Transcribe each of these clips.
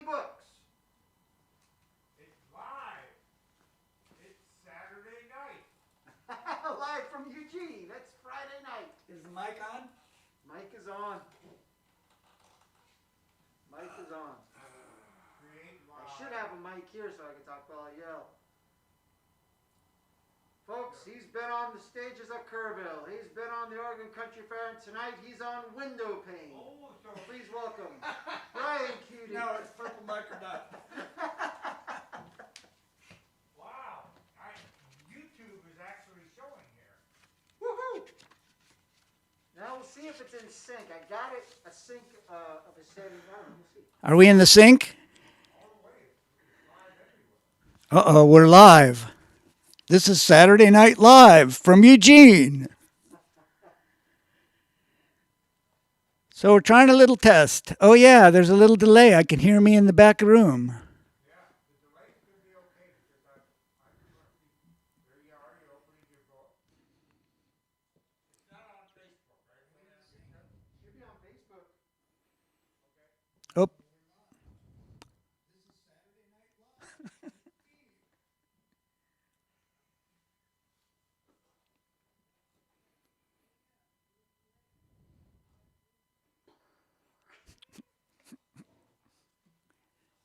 Books. It's live. It's Saturday night. Live from Eugene. It's Friday night. Is the mic on? Mic is on. Mic is on. I should have a mic here so I can talk while I yell. Folks, he's been on the stages at Kerrville. He's been on the Oregon Country Fair, and tonight he's on window pane. Oh, so please welcome Brian Cutie. No, it's purple mic or not. Wow, YouTube is actually showing here. Woohoo! Now we'll see if it's in sync. I got it a sync of a setting down. We'll see. Are we in the sync? Uh-oh, we're live. This is Saturday Night Live from Eugene. So we're trying a little test. Oh yeah, there's a little delay. I can hear me in the back room. Yeah, the delay is going to be okay because there you are, you're opening your book. It's not on Facebook, right? Should be on Facebook. Okay. Oh. This is Saturday Night Live.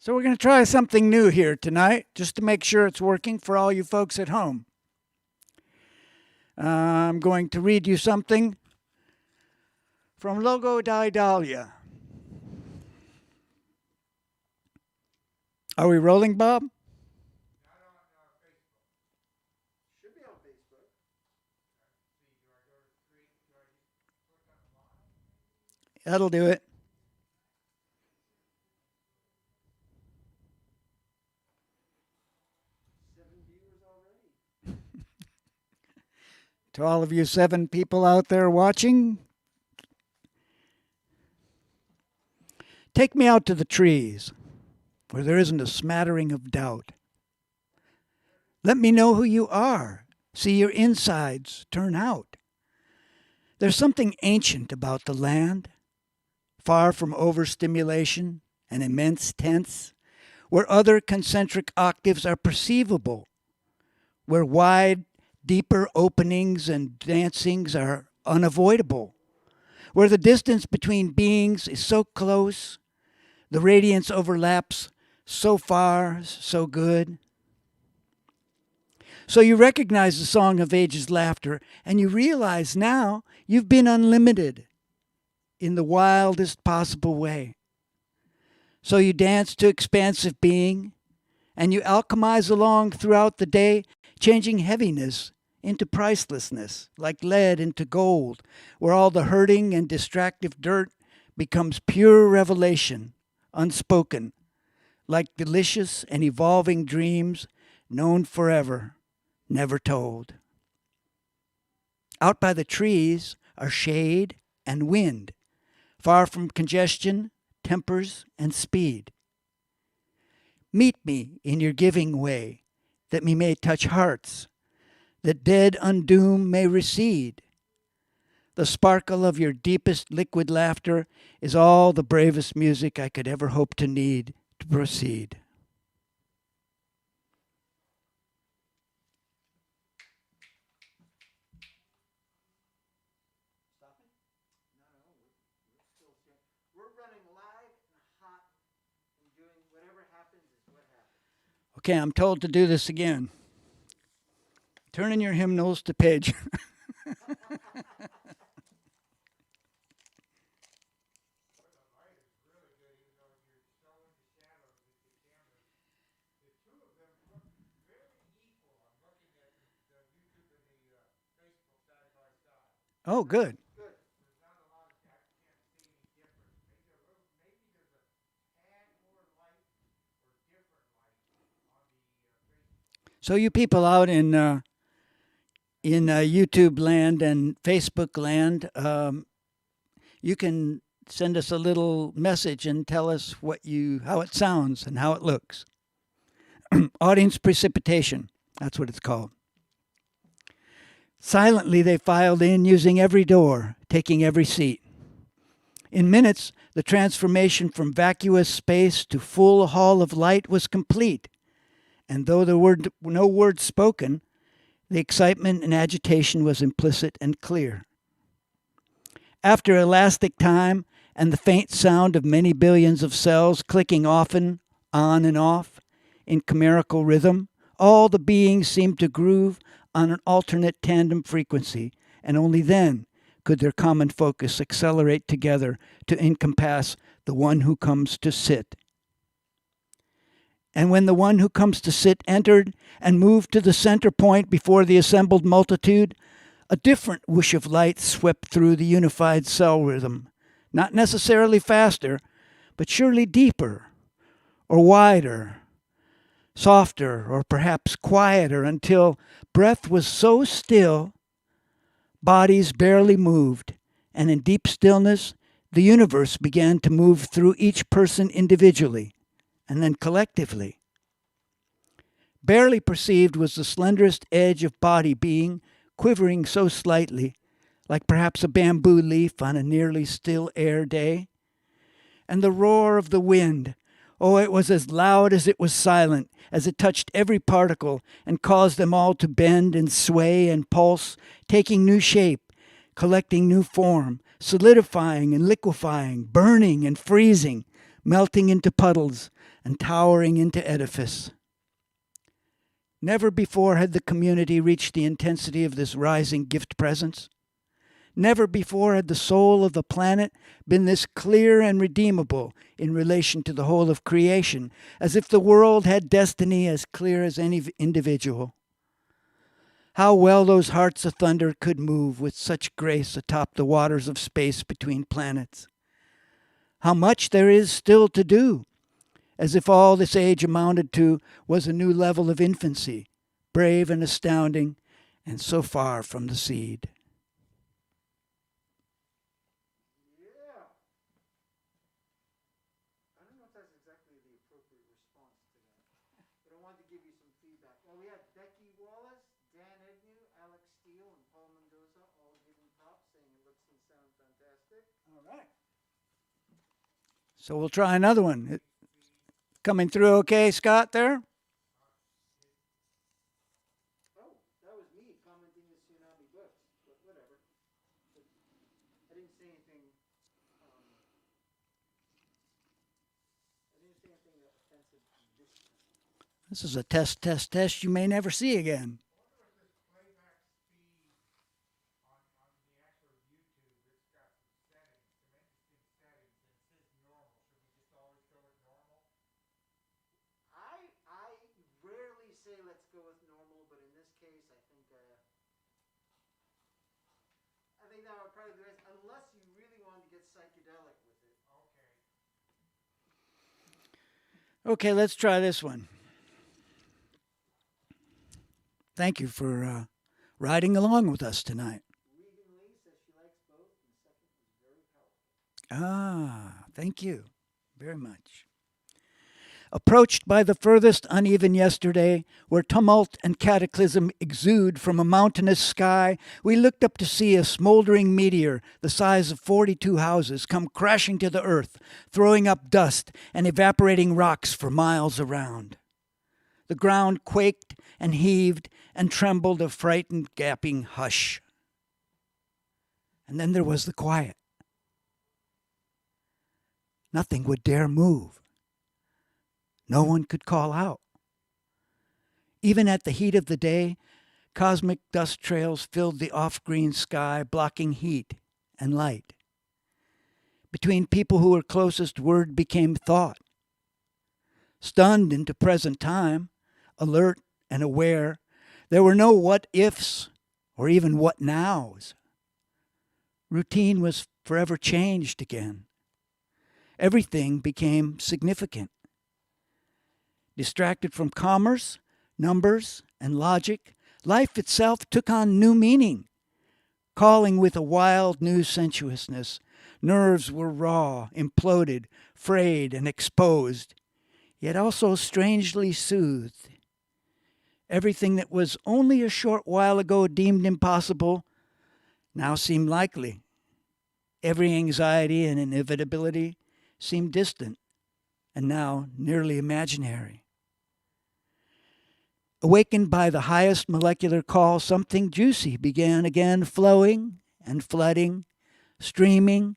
So we're going to try something new here tonight, just to make sure it's working for all you folks at home. I'm going to read you something from Logo di Dahlia. Are we rolling, Bob? Not on Facebook. Should be on Facebook. See, do I go to create? Do I click on live? That'll do it. To all of you 7 people out there watching, take me out to the trees where there isn't a smattering of doubt. Let me know who you are. See your insides turn out. There's something ancient about the land, far from overstimulation and immense tense, where other concentric octaves are perceivable, where wide, deeper openings and dancings are unavoidable, where the distance between beings is so close, the radiance overlaps so far, so good. So you recognize the song of ages' laughter, and you realize now you've been unlimited in the wildest possible way. So you dance to expansive being, and you alchemize along throughout the day, changing heaviness into pricelessness, like lead into gold, where all the hurting and distractive dirt becomes pure revelation, unspoken, like delicious and evolving dreams known forever, never told. Out by the trees are shade and wind, far from congestion, tempers, and speed. Meet me in your giving way, that we may touch hearts, that dead undoom may recede. The sparkle of your deepest liquid laughter is all the bravest music I could ever hope to need to proceed. We're running live and hot and doing whatever happens is what happens. Okay, I'm told to do this again. Turn in your hymnals to page. Oh, good. So you people out in YouTube land and Facebook land, you can send us a little message and tell us how it sounds and how it looks. Audience precipitation, that's what it's called. Silently they filed in, using every door, taking every seat. In minutes, the transformation from vacuous space to full hall of light was complete, and though there were no words spoken, the excitement and agitation was implicit and clear. After elastic time and the faint sound of many billions of cells clicking often on and off in chimerical rhythm, all the beings seemed to groove on an alternate tandem frequency, and only then could their common focus accelerate together to encompass the one who comes to sit. And when the one who comes to sit entered and moved to the center point before the assembled multitude, a different whoosh of light swept through the unified cell rhythm, not necessarily faster, but surely deeper or wider, softer or perhaps quieter, until breath was so still, bodies barely moved, and in deep stillness, the universe began to move through each person individually and then collectively. Barely perceived was the slenderest edge of body being quivering so slightly, like perhaps a bamboo leaf on a nearly still air day. And the roar of the wind, oh, it was as loud as it was silent, as it touched every particle and caused them all to bend and sway and pulse, taking new shape, collecting new form, solidifying and liquefying, burning and freezing, melting into puddles and towering into edifice. Never before had the community reached the intensity of this rising gift presence. Never before had the soul of the planet been this clear and redeemable in relation to the whole of creation, as if the world had destiny as clear as any individual. How well those hearts of thunder could move with such grace atop the waters of space between planets. How much there is still to do, as if all this age amounted to was a new level of infancy, brave and astounding, and so far from the seed. Yeah. I don't know if that's exactly the appropriate response to that, but I wanted to give you some feedback. Well, we had Becky Wallace, Dan Agnew, Alex Steele, and Paul Mendoza all giving props, saying it looks and sounds fantastic. All right. So we'll try another one. Coming through okay, Scott, there? Oh, that was me commenting the Tsunami Books, but whatever. I didn't say anything. I didn't say anything that offensive this time. This is a test you may never see again. Say let's go with normal, but in this case, I think that would probably be best, unless you really wanted to get psychedelic with it. Okay, let's try this one. Thank you for riding along with us tonight. Regan Lee says she likes both, and the second was very powerful. Thank you very much. Approached by the furthest uneven yesterday, where tumult and cataclysm exude from a mountainous sky, we looked up to see a smoldering meteor the size of 42 houses come crashing to the earth, throwing up dust and evaporating rocks for miles around. The ground quaked and heaved and trembled a frightened, gaping hush. And then there was the quiet. Nothing would dare move. No one could call out. Even at the heat of the day, cosmic dust trails filled the off-green sky, blocking heat and light. Between people who were closest, word became thought. Stunned into present time, alert and aware, there were no what-ifs or even what-nows. Routine was forever changed again. Everything became significant. Distracted from commerce, numbers, and logic, life itself took on new meaning, calling with a wild new sensuousness. Nerves were raw, imploded, frayed, and exposed, yet also strangely soothed. Everything that was only a short while ago deemed impossible now seemed likely. Every anxiety and inevitability seemed distant and now nearly imaginary. Awakened by the highest molecular call, something juicy began again flowing and flooding, streaming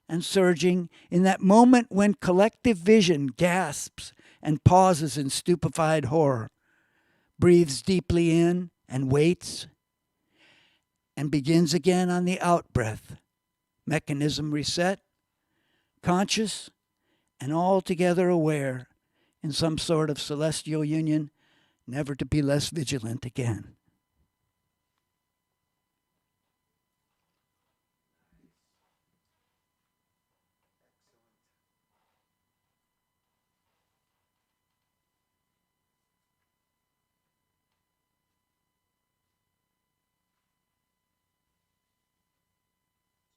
and surging in that moment when collective vision gasps and pauses in stupefied horror, breathes deeply in and waits, and begins again on the out-breath. Mechanism reset, conscious and altogether aware in some sort of celestial union, never to be less vigilant again.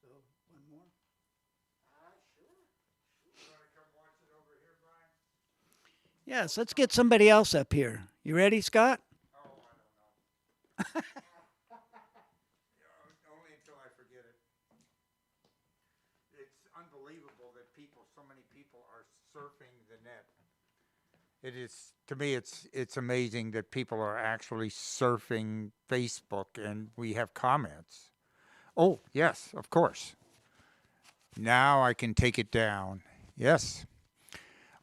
So, one more? Sure. You want to come watch it over here, Brian? Yes, let's get somebody else up here. You ready, Scott? Oh, I don't know. Only until I forget it. It's unbelievable that so many people are surfing the net. It is, to me, it's amazing that people are actually surfing Facebook and we have comments. Oh, yes, of course. Now I can take it down. Yes.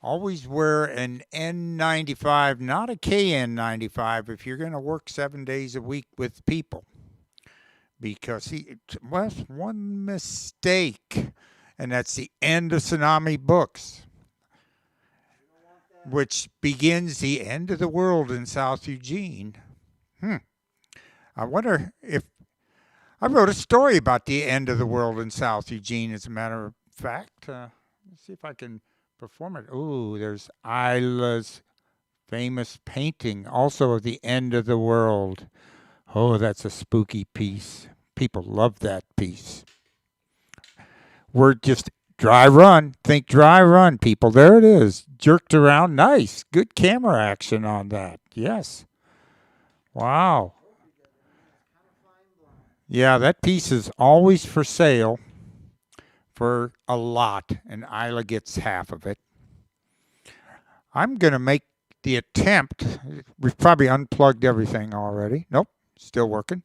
Always wear an N95, not a KN95, if you're going to work 7 days a week with people. Because it was one mistake, and that's the end of Tsunami Books, which begins the end of the world in South Eugene. I wonder if I wrote a story about the end of the world in South Eugene, as a matter of fact. Let's see if I can perform it. Oh, there's Isla's famous painting, also of the end of the world. Oh, that's a spooky piece. People love that piece. We're just dry run. Think dry run, people. There it is. Jerked around. Nice. Good camera action on that. Yes. Wow. Yeah, that piece is always for sale for a lot, and Isla gets half of it. I'm going to make the attempt. We've probably unplugged everything already. Nope, still working.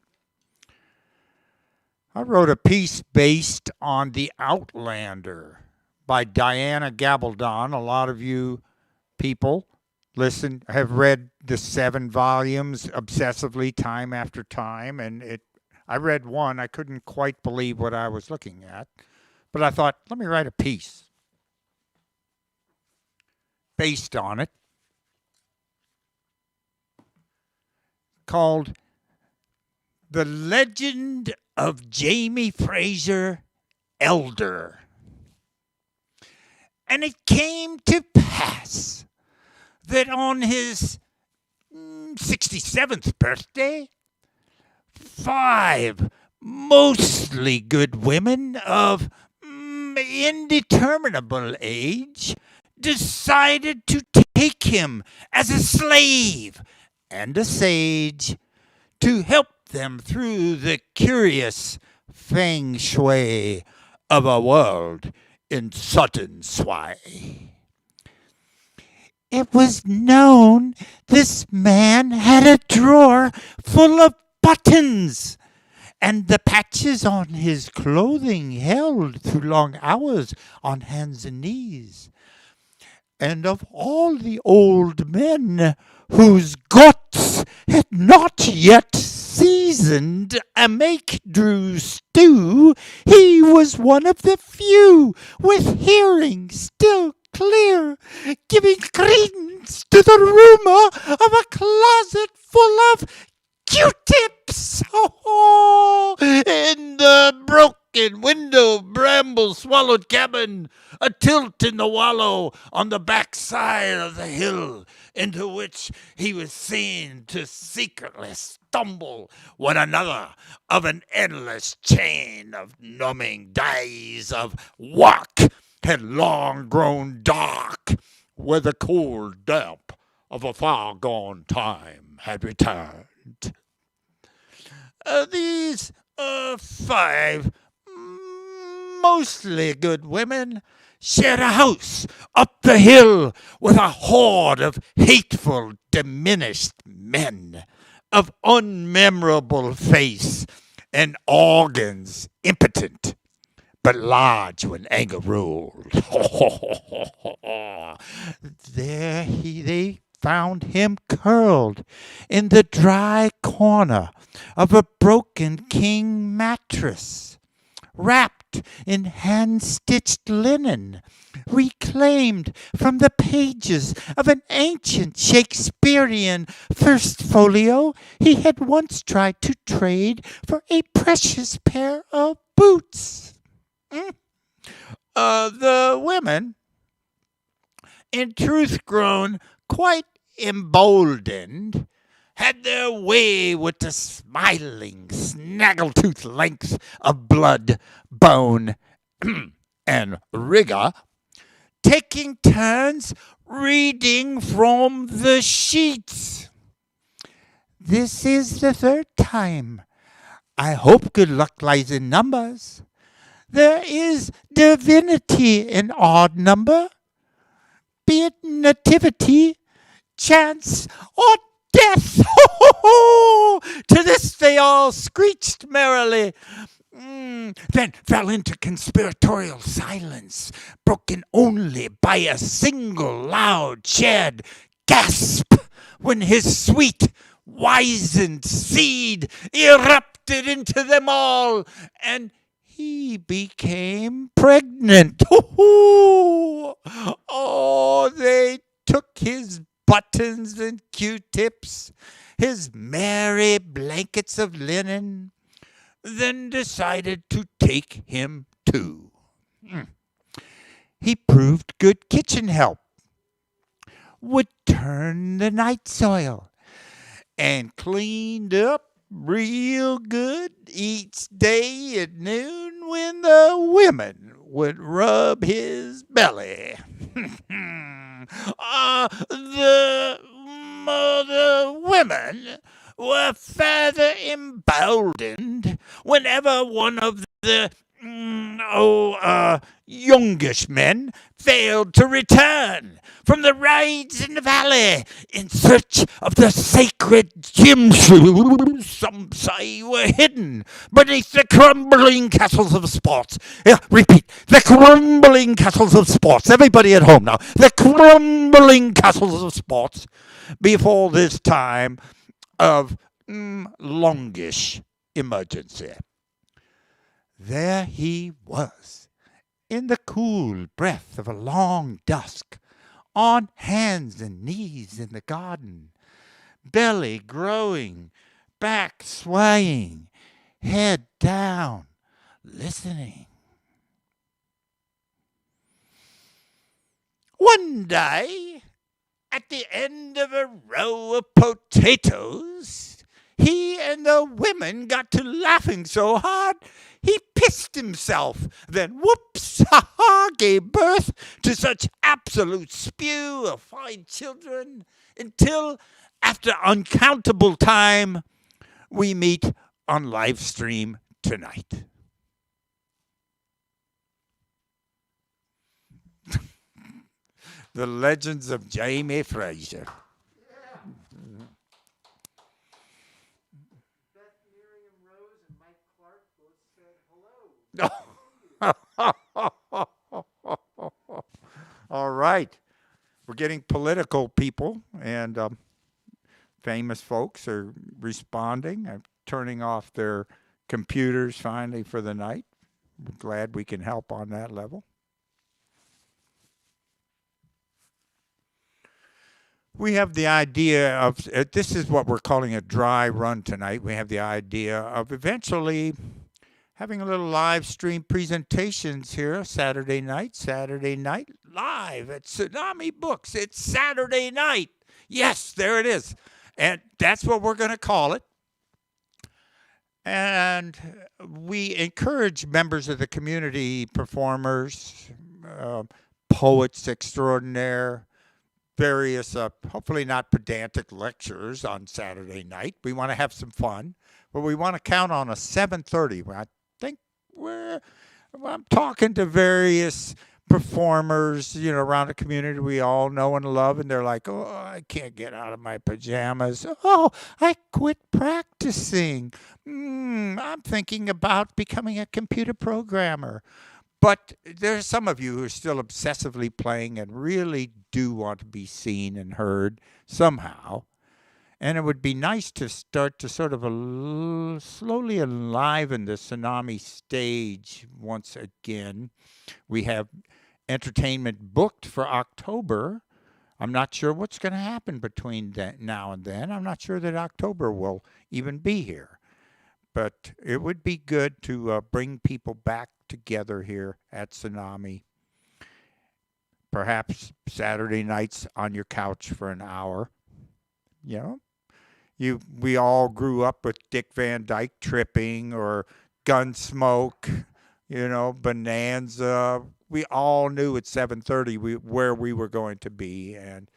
I wrote a piece based on The Outlander by Diana Gabaldon. A lot of you people have read the 7 volumes obsessively time after time, and I read one. I couldn't quite believe what I was looking at, but I thought, let me write a piece based on it called The Legend of Jamie Fraser Elder. And it came to pass that on his 67th birthday, 5 mostly good women of indeterminable age decided to take him as a slave and a sage to help them through the curious feng shui of a world in sudden sway. It was known this man had a drawer full of buttons, and the patches on his clothing held through long hours on hands and knees. And of all the old men whose guts had not yet seasoned a make-drew stew, he was one of the few with hearing still clear, giving credence to the rumor of a closet full of Q-tips. Oh, in the broken window, bramble-swallowed cabin, a tilt in the wallow on the backside of the hill, into which he was seen to secretly stumble when another of an endless chain of numbing days of work had long grown dark, where the cold damp of a far-gone time had returned. These 5 mostly good women, shared a house up the hill with a horde of hateful, diminished men of unmemorable face and organs impotent but large when anger ruled. They found him curled in the dry corner of a broken king mattress, wrapped in hand-stitched linen, reclaimed from the pages of an ancient Shakespearean first folio he had once tried to trade for a precious pair of boots. The women, in truth grown quite emboldened, had their way with the smiling, snaggletooth length of blood, bone, and rigor, taking turns reading from the sheets. This is the third time. I hope good luck lies in numbers. There is divinity in odd number, be it nativity, chance, or death. Ho, ho, ho! To this they all screeched merrily, then fell into conspiratorial silence, broken only by a single loud shared gasp when his sweet, wizened seed erupted into them all, and he became pregnant. Oh, they took his buttons and Q-tips, his merry blankets of linen, then decided to take him too. He proved good kitchen help, would turn the night soil, and cleaned up real good each day at noon when the women would rub his belly. The women were further emboldened whenever one of the youngish men failed to return from the rides in the valley in search of the sacred gym shoes some say were hidden beneath the crumbling castles of sports. Repeat, the crumbling castles of sports. Everybody at home now. The crumbling castles of sports before this time of longish emergency. There he was, in the cool breath of a long dusk, on hands and knees in the garden, belly growing, back swaying, head down, listening. One day, at the end of a row of potatoes, he and the women got to laughing so hard he pissed himself, then whoops, ha-ha, gave birth to such absolute spew of fine children until, after uncountable time, we meet on live stream tonight. The Legends of Jamie Fraser. All right. We're getting political people, and famous folks are responding, turning off their computers finally for the night. We're glad we can help on that level. We have the idea of, this is what we're calling a dry run tonight. We have the idea of eventually having a little live stream presentations here Saturday night live at Tsunami Books. It's Saturday night. Yes, there it is. And that's what we're going to call it. And we encourage members of the community, performers, poets extraordinaire, various, hopefully not pedantic lectures on Saturday night. We want to have some fun, but we want to count on a 7:30. I think we're I'm talking to various performers, around the community we all know and love, and they're like, "Oh, I can't get out of my pajamas. Oh, I quit practicing. I'm thinking about becoming a computer programmer." But there's some of you who are still obsessively playing and really do want to be seen and heard somehow. And it would be nice to start to sort of slowly enliven the Tsunami stage once again. We have entertainment booked for October. I'm not sure what's going to happen between now and then. I'm not sure that October will even be here. But it would be good to bring people back together here at Tsunami. Perhaps Saturday nights on your couch for an hour. We all grew up with Dick Van Dyke Tripping or Gunsmoke, Bonanza. We all knew at 7:30 where we were going to be, and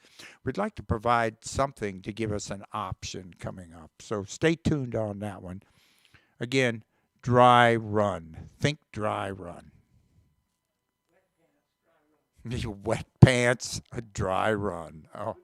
we'd like to provide something to give us an option coming up. So stay tuned on that one. Again, Dry Run. Think Dry Run. Wet pants, a dry run. Oh.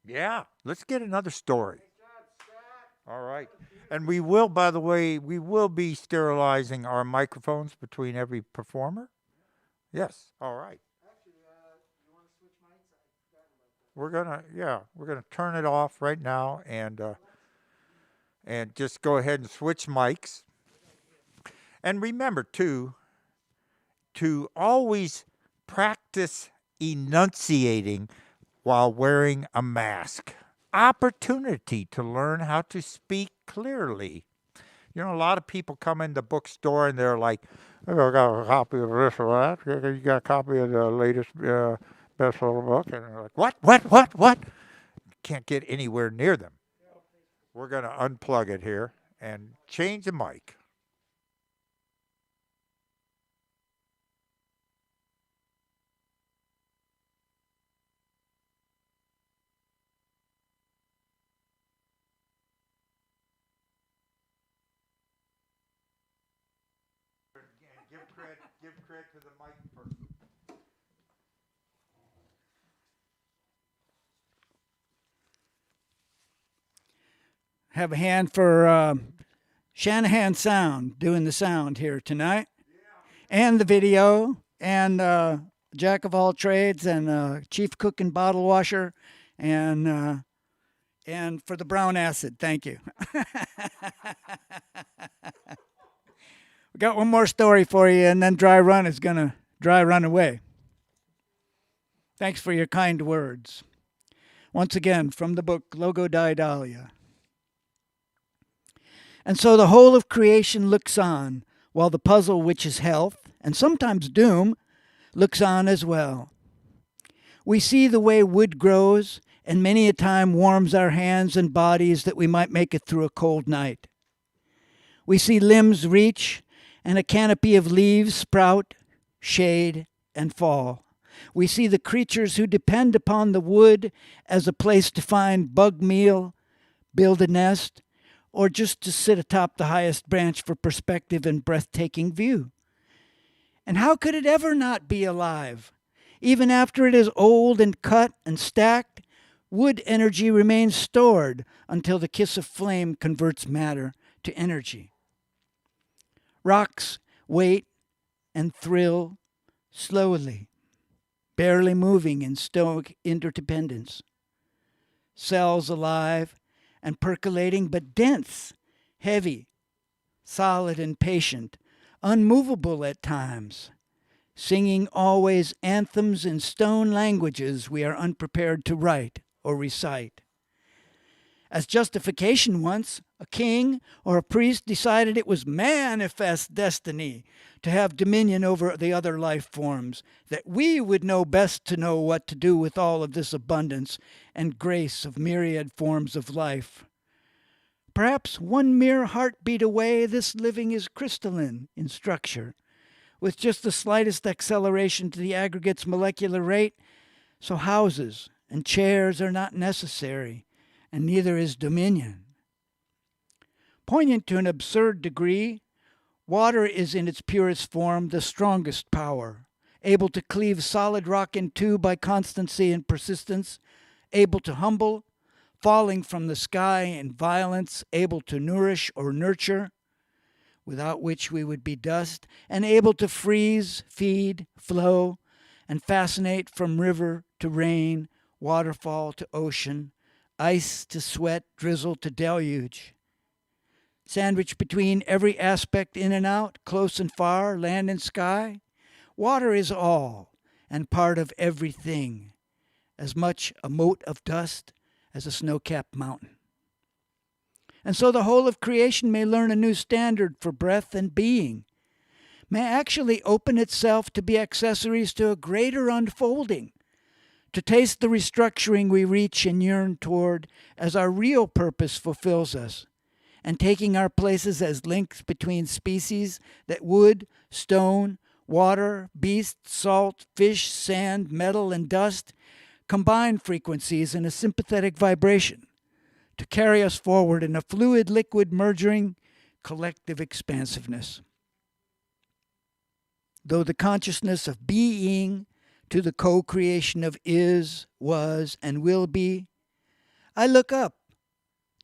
Yeah, let's get another story. All right. And we will, by the way, we will be sterilizing our microphones between every performer. Yes. All right. We're gonna turn it off right now and just go ahead and switch mics. And remember too, to always practice enunciating while wearing a mask. Opportunity to learn how to speak clearly. A lot of people come in the bookstore and they're like, "I got a copy of this or that. You got a copy of the latest bestseller book?" And they're like, What? Can't get anywhere near them. We're going to unplug it here and change the mic. Give credit to the mic person. Have a hand for Shanahan Sound doing the sound here tonight, and the video, and jack of all trades, and chief cook and bottle washer, and for the brown acid. Thank you. We got one more story for you, and then Dry Run is going to dry run away. Thanks for your kind words. Once again, from the book Logo di Dahlia. And so the whole of creation looks on, while the puzzle which is health, and sometimes doom, looks on as well. We see the way wood grows, and many a time warms our hands and bodies that we might make it through a cold night. We see limbs reach, and a canopy of leaves sprout, shade, and fall. We see the creatures who depend upon the wood as a place to find bug meal, build a nest, or just to sit atop the highest branch for perspective and breathtaking view. And how could it ever not be alive? Even after it is old and cut and stacked, wood energy remains stored until the kiss of flame converts matter to energy. Rocks wait and thrill slowly, barely moving in stoic interdependence. Cells alive and percolating, but dense, heavy, solid and patient, unmovable at times, singing always anthems in stone languages we are unprepared to write or recite. As justification once, a king or a priest decided it was manifest destiny to have dominion over the other life forms, that we would know best to know what to do with all of this abundance and grace of myriad forms of life. Perhaps one mere heartbeat away, this living is crystalline in structure, with just the slightest acceleration to the aggregate's molecular rate, so houses and chairs are not necessary, and neither is dominion. Poignant to an absurd degree, water is in its purest form the strongest power, able to cleave solid rock in two by constancy and persistence, able to humble, falling from the sky in violence, able to nourish or nurture, without which we would be dust, and able to freeze, feed, flow, and fascinate from river to rain, waterfall to ocean, ice to sweat, drizzle to deluge. Sandwiched between every aspect in and out, close and far, land and sky, water is all and part of everything, as much a mote of dust as a snow-capped mountain. And so the whole of creation may learn a new standard for breath and being, may actually open itself to be accessories to a greater unfolding, to taste the restructuring we reach and yearn toward as our real purpose fulfills us, and taking our places as links between species that wood, stone, water, beast, salt, fish, sand, metal, and dust combine frequencies in a sympathetic vibration to carry us forward in a fluid liquid merging collective expansiveness. Though the consciousness of being to the co-creation of is, was, and will be, I look up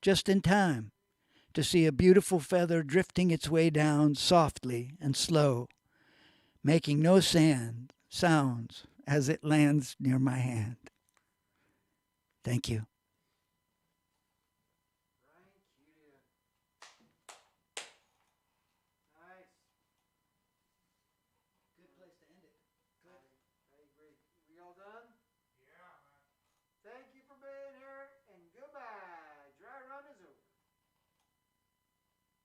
just in time to see a beautiful feather drifting its way down softly and slow, making no sounds as it lands near my hand. Thank you.